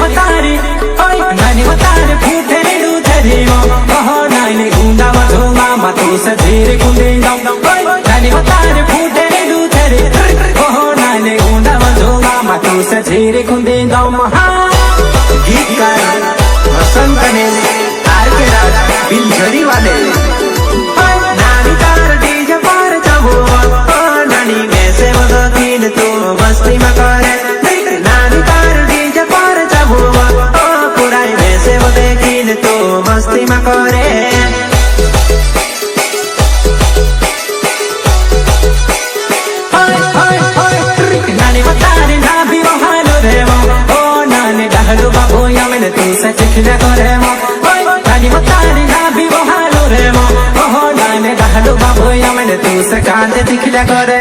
बतारे नानी बतारे फूटे रे दूधरे ओहो नानी गुंडा मधोमा मतो सजेरे कुंदे नानी बतारे फूटे रे दूधरे ओहो नानी गुंडा मधोमा मतो सजेरे कुंदे गीतकार वसंत ने आरके राज बिलझड़ी वाले नानी तार डीजे पर चबो नानी वैसे मदकीन तो मस्ती में करे नानी तार डीजे पर चबो पुराई वैसे मदकीन तो मस्ती में करे नानी बतारे ना भी हालो रे ओ नानी डहलो बाबू या मैंने तू सच खिला करे नानी बतारे ना भी हालो रे ओहो नानी डहलो बाबू या मैंने तू सकांत दिखला करे